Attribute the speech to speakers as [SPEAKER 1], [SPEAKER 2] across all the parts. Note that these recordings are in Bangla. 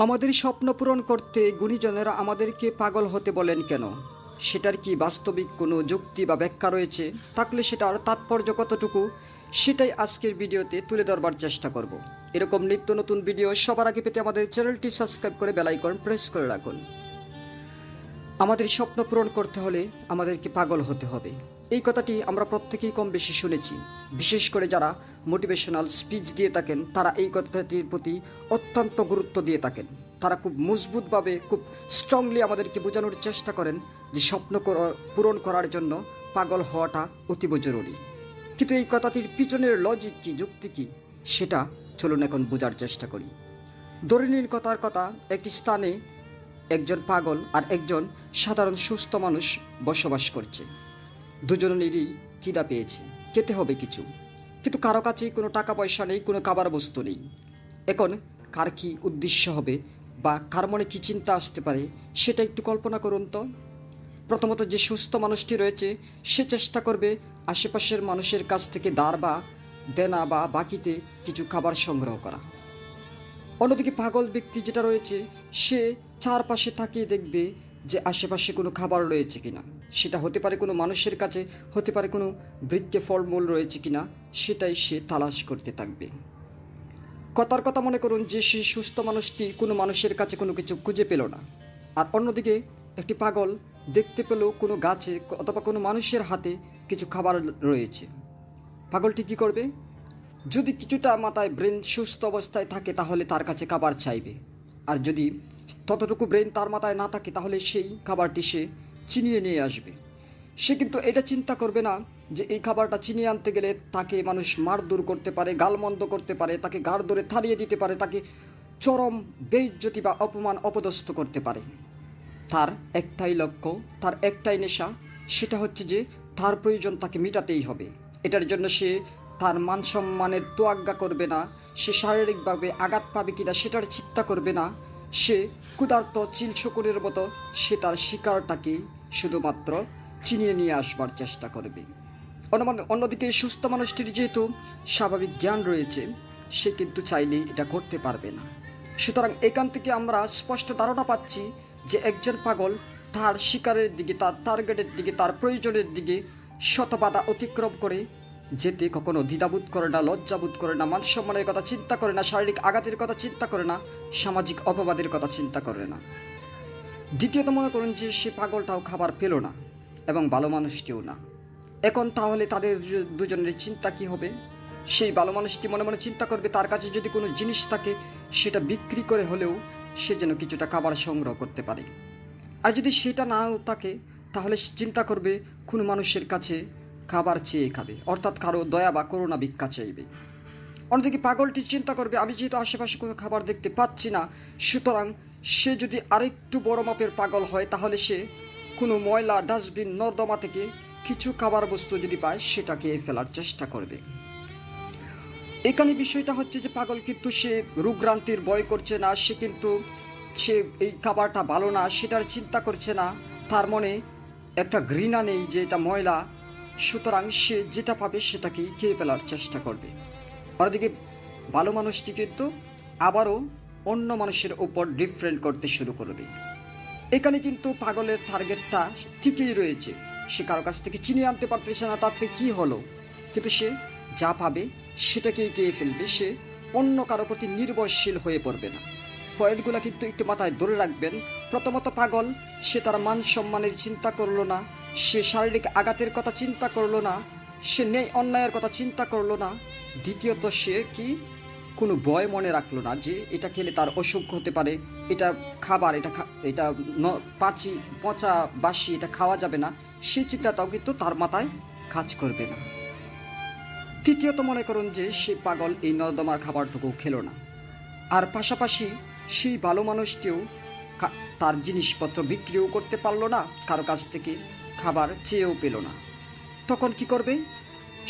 [SPEAKER 1] আমাদের স্বপ্ন পূরণ করতে গুণীজনেরা আমাদেরকে পাগল হতে বলেন কেন? সেটার কি বাস্তবিক কোনো যুক্তি বা ব্যাখ্যা রয়েছে? থাকলে সেটার তাৎপর্য কতটুকু, সেটাই আজকের ভিডিওতে তুলে ধরবার চেষ্টা করব। এরকম নিত্য নতুন ভিডিও সবার আগে পেতে আমাদের চ্যানেলটি সাবস্ক্রাইব করে বেল আইকন প্রেস করে রাখুন। আমাদের স্বপ্ন পূরণ করতে হলে আমাদেরকে পাগল হতে হবে, এই কথাটি আমরা প্রত্যেকেই কম বেশি শুনেছি। বিশেষ করে যারা মোটিভেশনাল স্পিচ দিয়ে থাকেন তারা এই কথাটির প্রতি অত্যন্ত গুরুত্ব দিয়ে থাকেন। তারা খুব মজবুতভাবে, খুব স্ট্রংলি আমাদেরকে বোঝানোর চেষ্টা করেন যে স্বপ্ন পূরণ করার জন্য পাগল হওয়াটা অতীব জরুরি। কিন্তু এই কথাটির পিছনের লজিক কী, যুক্তি কী, সেটা চলুন এখন বোঝার চেষ্টা করি। ধরে নিন কথার কথা, একটি স্থানে একজন পাগল আর একজন সাধারণ সুস্থ মানুষ বসবাস করছে। দুজনেরই খিদা পেয়েছে, খেতে হবে কিছু, কিন্তু কারো কাছেই কোনো টাকা পয়সা নেই, কোনো খাবার বস্তু নেই। এখন কার কী উদ্দেশ্য হবে বা কার মনে কী চিন্তা আসতে পারে সেটা একটু কল্পনা করুন তো। প্রথমত, যে সুস্থ মানুষটি রয়েছে সে চেষ্টা করবে আশেপাশের মানুষের কাছ থেকে ধার বা দেনা বা বাকিতে কিছু খাবার সংগ্রহ করা। অন্যদিকে পাগল ব্যক্তি যেটা রয়েছে সে চারপাশে তাকিয়ে দেখবে যে আশেপাশে কোনো খাবার রয়েছে কিনা। সেটা হতে পারে কোনো মানুষের কাছে, হতে পারে কোনো বৃক্ষে ফলমূল রয়েছে কিনা, সেটাই সে তালাশ করতে থাকবে। কথার কথা মনে করুন যে সেই সুস্থ মানুষটি কোনো মানুষের কাছে কোনো কিছু খুঁজে পেল না, আর অন্যদিকে একটি পাগল দেখতে পেল কোনো গাছে অথবা কোনো মানুষের হাতে কিছু খাবার রয়েছে। পাগলটি কী করবে? যদি কিছুটা মাথায় ব্রেন সুস্থ অবস্থায় থাকে তাহলে তার কাছে খাবার চাইবে, আর যদি ততটুকু ব্রেন তার মাথায় না থাকে তাহলে সেই খাবারটি সে চিনিয়ে নিয়ে আসবে। সে কিন্তু এটা চিন্তা করবে না যে এই খাবারটা চিনিয়ে আনতে গেলে তাকে মানুষ মারধর করতে পারে, গালমন্দ করতে পারে, তাকে গাড় ধরে থাড়িয়ে দিতে পারে, তাকে চরম বেইজ্জতি বা অপমান অপদস্থ করতে পারে। তার একটাই লক্ষ্য, তার একটাই নেশা, সেটা হচ্ছে যে তার প্রয়োজন তাকে মেটাতেই হবে। এটার জন্য সে তার মান সম্মানের তোয়াজ্ঞা করবে না, সে শারীরিকভাবে আঘাত পাবে কিনা সেটার চিন্তা করবে না। সে ক্ষুধার্ত চিল শকুনের মতো সে তার শিকারটাকে শুধুমাত্র চিনিয়ে নিয়ে আসবার চেষ্টা করবে। অন্যদিকে সুস্থ মানুষটির যেহেতু স্বাভাবিক জ্ঞান রয়েছে, সে কিন্তু চাইলেই এটা করতে পারবে না। সুতরাং এখান থেকে আমরা স্পষ্ট ধারণা পাচ্ছি যে একজন পাগল তার শিকারের দিকে, তার টার্গেটের দিকে, তার প্রয়োজনের দিকে শত বাধা অতিক্রম করে যেতে কখনো দ্বিধাবোধ করে না, লজ্জাবোধ করে না, মান সম্মানের কথা চিন্তা করে না, শারীরিক আঘাতের কথা চিন্তা করে না, সামাজিক অপবাদের কথা চিন্তা করে না। দ্বিতীয়ত মনে করুন যে সে পাগলটাও খাবার পেল না এবং ভালো মানুষটিও না। এখন তাহলে তাদের দুজনের চিন্তা কি হবে? সেই ভালো মানুষটি মনে মনে চিন্তা করবে তার কাছে যদি কোনো জিনিস থাকে সেটা বিক্রি করে হলেও সে যেন কিছুটা খাবার সংগ্রহ করতে পারে। আর যদি সেটা নাও থাকে তাহলে চিন্তা করবে কোনো মানুষের কাছে খাবার চেয়ে খাবে, অর্থাৎ কারো দয়া বা করুণা ভিক্ষা চাইবে। অন্যদিকে পাগলটি চিন্তা করবে আমি যেহেতু আশেপাশে কোনো খাবার দেখতে পাচ্ছি না, সুতরাং সে যদি আরেকটু বড় মাপের পাগল হয় তাহলে সে কোনো ময়লা ডাস্টবিন নর্দমা থেকে কিছু খাবার বস্তু যদি পায় সেটা খেয়ে ফেলার চেষ্টা করবে। এখানে বিষয়টা হচ্ছে যে পাগল কিন্তু সে রোগক্রান্তির ভয় করছে না, সে এই খাবারটা ভালো না সেটার চিন্তা করছে না, তার মনে একটা ঘৃণা নেই যে এটা ময়লা, সুতরাং সে যেটা পাবে সেটাকেই খেয়ে ফেলার চেষ্টা করবে। অন্যদিকে ভালো মানুষটি কিন্তু আবারও অন্য মানুষের উপর ডিফেন্ড করতে শুরু করবে। এখানে কিন্তু পাগলের টার্গেটটা ঠিকই রয়েছে, সে কারো কাছ থেকে চিনিয়ে আনতে পারতেছে না, তাতে কি হলো, কিন্তু সে যা পাবে সেটাকেই খেয়ে ফেলবে, সে অন্য কারো প্রতি নির্ভরশীল হয়ে পড়বে না। পয়েন্টগুলো কিন্তু একটু মাথায় ধরে রাখবেন। প্রথমত, পাগল সে তার মান সম্মানের চিন্তা করলো না, সে শারীরিক আঘাতের কথা চিন্তা করলো না, সে ন্যায় অন্যায়ের কথা চিন্তা করলো না। দ্বিতীয়ত, সে কি কোনো ভয় মনে রাখলো না যে এটা খেলে তার অসুখ হতে পারে, এটা খাবার, এটা পচা বাসি, এটা খাওয়া যাবে না, সেই চিন্তাটাও কিন্তু তার মাথায় কাজ করবে না। তৃতীয়ত, মনে করুন যে সে পাগল এই নর্দমার খাবারটুকু খেলো না, আর পাশাপাশি সেই ভালো মানুষটিও তার জিনিসপত্র বিক্রিও করতে পারলো না, কারো কাছ থেকে খাবার চেয়েও পেল না। তখন কি করবে?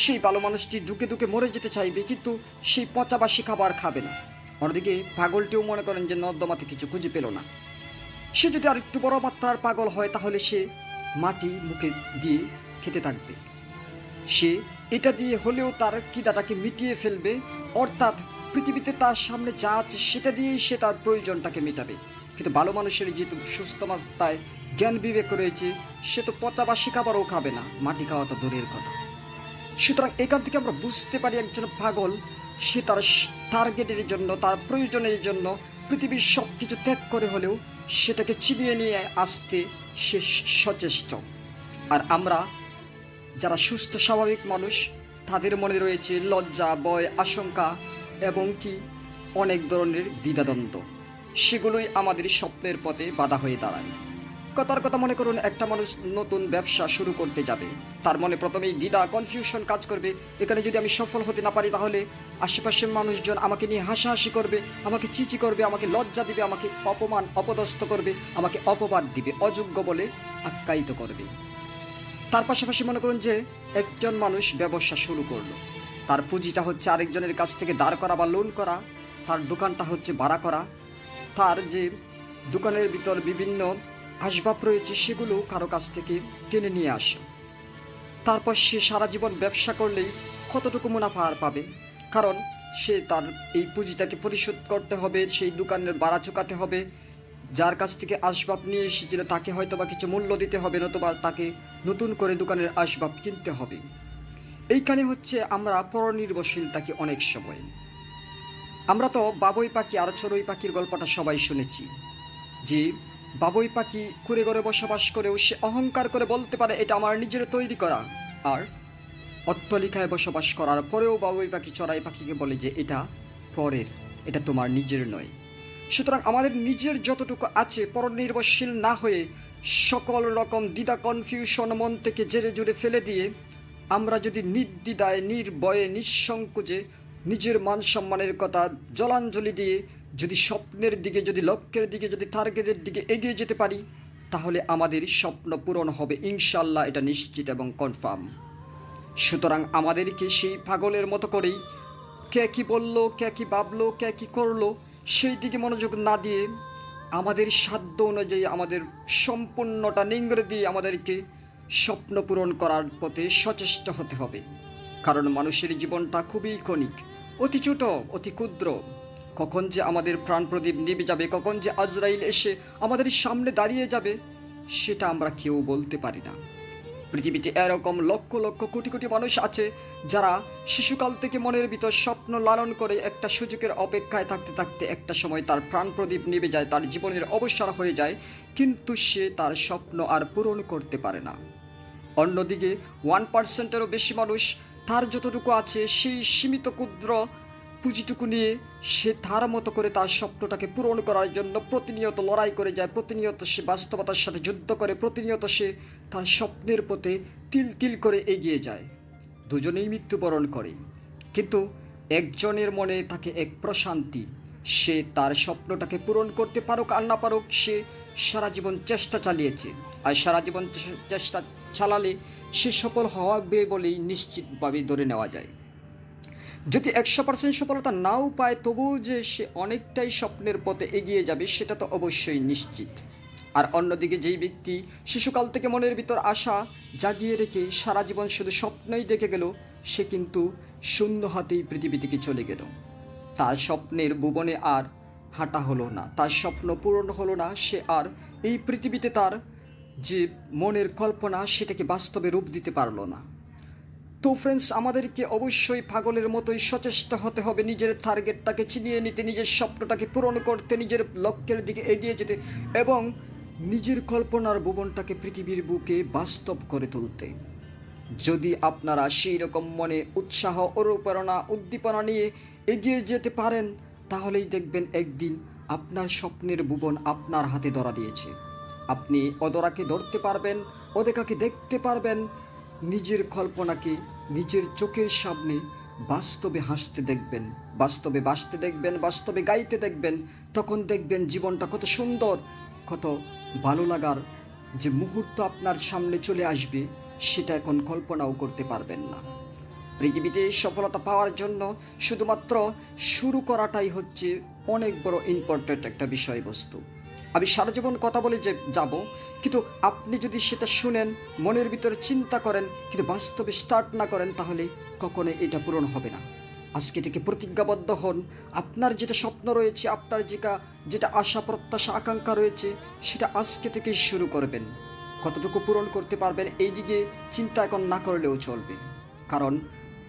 [SPEAKER 1] সেই ভালো মানুষটি ঢুকে ঢুকে মরে যেতে চাইবে, কিন্তু সেই পচাবাসি খাবার খাবে না। অন্যদিকে পাগলটিও মনে করেন যে নর্দমাতে কিছু খুঁজে পেল না, সে যদি আর একটু বড় মাত্রার পাগল হয় তাহলে সে মাটি মুখে দিয়ে খেতে থাকবে। সে এটা দিয়ে হলেও তার খিদাটাকে মিটিয়ে ফেলবে, অর্থাৎ পৃথিবীতে তার সামনে যা আছে সেটা দিয়েই সে তার প্রয়োজনটাকে মেটাবে। কিন্তু ভালো মানুষের যেহেতু সুস্থ মাত্রায় জ্ঞান বিবেক রয়েছে, সে তো পচা বাসি খাবারও খাবে না, মাটি খাওয়া তো দূরের কথা। সুতরাং এখান থেকে আমরা বুঝতে পারি একজন পাগল সে তার টার্গেটের জন্য, তার প্রয়োজনের জন্য পৃথিবীর সব কিছু ত্যাগ করে হলেও সেটাকে চিনিয়ে নিয়ে আসতে সে সচেষ্ট। আর আমরা যারা সুস্থ স্বাভাবিক মানুষ, তাদের মনে রয়েছে লজ্জা, ভয়, আশঙ্কা এবং কি অনেক ধরনের দ্বিধাদ্বন্দ্ব, সেগুলোই আমাদের স্বপ্নের পথে বাধা হয়ে দাঁড়ায়। কথার কথা মনে করুন, একটা মানুষ নতুন ব্যবসা শুরু করতে যাবে, তার মনে প্রথমেই দ্বিধা, কনফিউশন কাজ করবে। এখানে যদি আমি সফল হতে না পারি তাহলে আশেপাশের মানুষজন আমাকে নিয়ে হাসাহাসি করবে, আমাকে চিচি করবে, আমাকে লজ্জা দিবে, আমাকে অপমান অপদস্থ করবে, আমাকে অপবাদ দিবে, অযোগ্য বলে আখ্যায়িত করবে। তার পাশাপাশি মনে করুন যে একজন মানুষ ব্যবসা শুরু করলো, তার পুঁজিটা হচ্ছে আরেকজনের কাছ থেকে দাঁড় করা বা লোন করা, তার দোকানটা হচ্ছে ভাড়া করা, তার যে দোকানের ভিতর বিভিন্ন আসবাব রয়েছে সেগুলো কারো কাছ থেকে টেনে নিয়ে আসে। তারপর সে সারা জীবন ব্যবসা করলেই কতটুকু মুনাফা আর পাবে? কারণ সে তার এই পুঁজিটাকে পরিশোধ করতে হবে, সেই দোকানের ভাড়া চুকাতে হবে, যার কাছ থেকে আসবাব নিয়ে এসেছিল তাকে হয়তো বা কিছু মূল্য দিতে হবে, নতুবা তাকে নতুন করে দোকানের আসবাব কিনতে হবে। এইখানে হচ্ছে আমরা পরনির্ভরশীল থাকি অনেক সময়। আমরা তো বাবুই পাখি আর চড়ুই পাখির গল্পটা সবাই শুনেছি, যে বাবুই পাখি কুড়ে ঘরে বসবাস করেও সে অহংকার করে বলতে পারে এটা আমার নিজের তৈরি করা, আর অট্টালিকায় বসবাস করার পরেও বাবুই পাখি চড়াই পাখিকে বলে যে এটা পরের, এটা তোমার নিজের নয়। সুতরাং আমাদের নিজের যতটুকু আছে পরনির্ভরশীল না হয়ে সকল রকম দ্বিধা, কনফিউশন মন থেকে জেরে জুড়ে ফেলে দিয়ে আমরা যদি নির্দ্বিধায়, নির্ভয়ে, নিঃসংকোচে নিজের মান সম্মানের কথা জলাঞ্জলি দিয়ে যদি স্বপ্নের দিকে, যদি লক্ষ্যের দিকে, যদি টার্গেটের দিকে এগিয়ে যেতে পারি, তাহলে আমাদের স্বপ্ন পূরণ হবে ইনশাল্লাহ, এটা নিশ্চিত এবং কনফার্ম। সুতরাং আমাদেরকে সেই পাগলের মতো করেই কে কী বললো, কে কী ভাবলো, কে কী করলো সেই দিকে মনোযোগ না দিয়ে আমাদের সাধ্য অনুযায়ী আমাদের সম্পূর্ণটা নিংড়ে দিয়ে আমাদেরকে স্বপ্ন পূরণ করার পথে সচেষ্ট হতে হবে। কারণ মানুষের জীবনটা খুবই ক্ষণিক, অতি ছোট, অতি ক্ষুদ্র। কখন যে আমাদের প্রাণ প্রদীপ নিভে যাবে, কখন যে আজরাইল এসে আমাদের সামনে দাঁড়িয়ে যাবে, সেটা আমরা কেউ বলতে পারি না। পৃথিবীতে এরকম লক্ষ লক্ষ কোটি কোটি মানুষ আছে যারা শিশুকাল থেকে মনের ভিতর স্বপ্ন লালন করে একটা সুযোগের অপেক্ষায় থাকতে থাকতে একটা সময় তার প্রাণ প্রদীপ নিভে যায়, তার জীবনের অবসর হয়ে যায়, কিন্তু সে তার স্বপ্ন আর পূরণ করতে পারে না। অন্যদিকে 1%-এরও বেশি মানুষ তার যতটুকু আছে সেই সীমিত ক্ষুদ্র পুঁজিটুকু নিয়ে সে তার মতো করে তার স্বপ্নটাকে পূরণ করার জন্য প্রতিনিয়ত লড়াই করে যায়, প্রতিনিয়ত সে বাস্তবতার সাথে যুদ্ধ করে, প্রতিনিয়ত সে তার স্বপ্নের পথে তিল তিল করে এগিয়ে যায়। দুজনেই মৃত্যুবরণ করে, কিন্তু একজনের মনে থাকে এক প্রশান্তি, সে তার স্বপ্নটাকে পূরণ করতে পারুক আর না পারুক, সে সারা জীবন চেষ্টা চালিয়েছে। আর সারা জীবন চেষ্টা চালালে সে সফল হবে বলেই নিশ্চিতভাবে ধরে নেওয়া যায়। যদি 100% সফলতা নাও পায়, তবুও যে সে অনেকটাই স্বপ্নের পথে এগিয়ে যাবে সেটা তো অবশ্যই নিশ্চিত। আর অন্যদিকে যেই ব্যক্তি শিশুকাল থেকে মনের ভিতর আশা জাগিয়ে রেখে সারা জীবন শুধু স্বপ্নই দেখে গেল, সে কিন্তু শূন্য হাতেই পৃথিবী থেকে চলে গেল। তার স্বপ্নের ভুবনে আর হাঁটা হলো না, তার স্বপ্ন পূরণ হলো না, সে আর এই পৃথিবীতে তার যে মনের কল্পনা সেটাকে বাস্তবে রূপ দিতে পারলো না। তো ফ্রেন্ডস, আমাদেরকে অবশ্যই পাগলের মতোই সচেষ্ট হতে হবে, নিজের টার্গেটটাকে চিনিয়ে নিতে, নিজের স্বপ্নটাকে পূরণ করতে, নিজের লক্ষ্যের দিকে এগিয়ে যেতে এবং নিজের কল্পনার ভুবনটাকে পৃথিবীর বুকে বাস্তব করে তুলতে। যদি আপনারা সেই রকম মনে উৎসাহ, অনুপ্রেরণা, উদ্দীপনা নিয়ে এগিয়ে যেতে পারেন, তাহলেই দেখবেন একদিন আপনার স্বপ্নের ভুবন আপনার হাতে ধরা দিয়েছে। আপনি অধরাকে ধরতে পারবেন, অদেখাকে দেখতে পারবেন, নিজের কল্পনাকে নিজের চোখের সামনে বাস্তবে হাসতে দেখবেন, বাস্তবে বাসতে দেখবেন, বাস্তবে গাইতে দেখবেন। তখন দেখবেন জীবনটা কত সুন্দর, কত ভালো লাগার যে মুহূর্ত আপনার সামনে চলে আসবে, সেটা এখন কল্পনাও করতে পারবেন না। পৃথিবীতে সফলতা পাওয়ার জন্য শুধুমাত্র শুরু করাটাই হচ্ছে অনেক বড় ইম্পর্ট্যান্ট একটা বিষয়বস্তু। আমি সারা জীবন কথা বলে যাব, কিন্তু আপনি যদি সেটা শুনেন, মনের ভিতরে চিন্তা করেন, কিন্তু বাস্তবে স্টার্ট না করেন, তাহলে কখনো এটা পূরণ হবে না। আজকে থেকে প্রতিজ্ঞাবদ্ধ হন, আপনার যেটা স্বপ্ন রয়েছে, আপনার যেটা আশা প্রত্যাশা আকাঙ্ক্ষা রয়েছে, সেটা আজকে থেকে শুরু করবেন। কতটুকু পূরণ করতে পারবেন এই দিকে চিন্তা এখন না করলেও চলবে, কারণ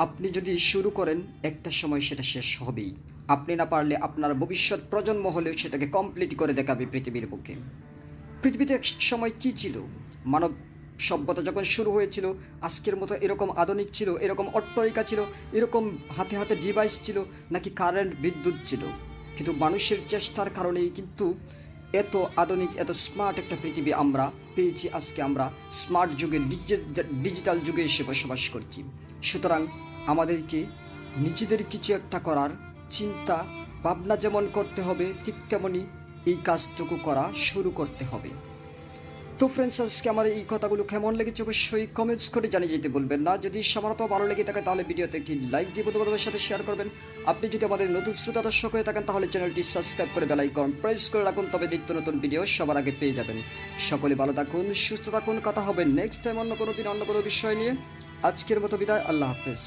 [SPEAKER 1] আপনি যদি শুরু করেন একটা সময় সেটা শেষ হবেই। আপনি না পারলে আপনার ভবিষ্যৎ প্রজন্ম হলেও সেটাকে কমপ্লিট করে দেখাবে পৃথিবীর বুকে। পৃথিবীতে এক সময় কি ছিল, মানব সভ্যতা যখন শুরু হয়েছিল আজকের মতো এরকম আধুনিক ছিল, এরকম অট্টালিকা ছিল, এরকম হাতে হাতে ডিভাইস ছিল নাকি কারেন্ট বিদ্যুৎ ছিল? কিন্তু মানুষের চেষ্টার কারণেই কিন্তু এত আধুনিক এত স্মার্ট একটা পৃথিবী আমরা পেয়েছি। আজকে আমরা স্মার্ট যুগে ডিজিটাল যুগে এসে বসবাস করছি। সুতরাং আমাদেরকে নিজেদের কিছু একটা করার চিন্তা ভাবনা যেমন করতে হবে, ঠিক তেমনই এই কাজটুকু করা শুরু করতে হবে। তো ফ্রেন্ডস, আজকে আমার এই কথাগুলো কেমন লেগেছে অবশ্যই কমেন্টস করে জানিয়ে যেতে বলবেন না। যদি সামান্য ভালো লেগে থাকে তাহলে ভিডিওতে একটি লাইক দিয়ে বন্ধুদের সাথে শেয়ার করবেন। আপনি যদি আমাদের নতুন শ্রোতা দর্শক হয়ে থাকেন তাহলে চ্যানেলটি সাবস্ক্রাইব করে বেল আইকন প্রেস করে রাখুন, তবে নিত্য নতুন ভিডিও সবার আগে পেয়ে যাবেন। সকলে ভালো থাকুন, সুস্থ থাকুন। কথা হবে নেক্সট টাইম অন্য কোনো দিন অন্য কোনো বিষয় নিয়ে। আজকের মতো বিদায়, আল্লাহ হাফেজ।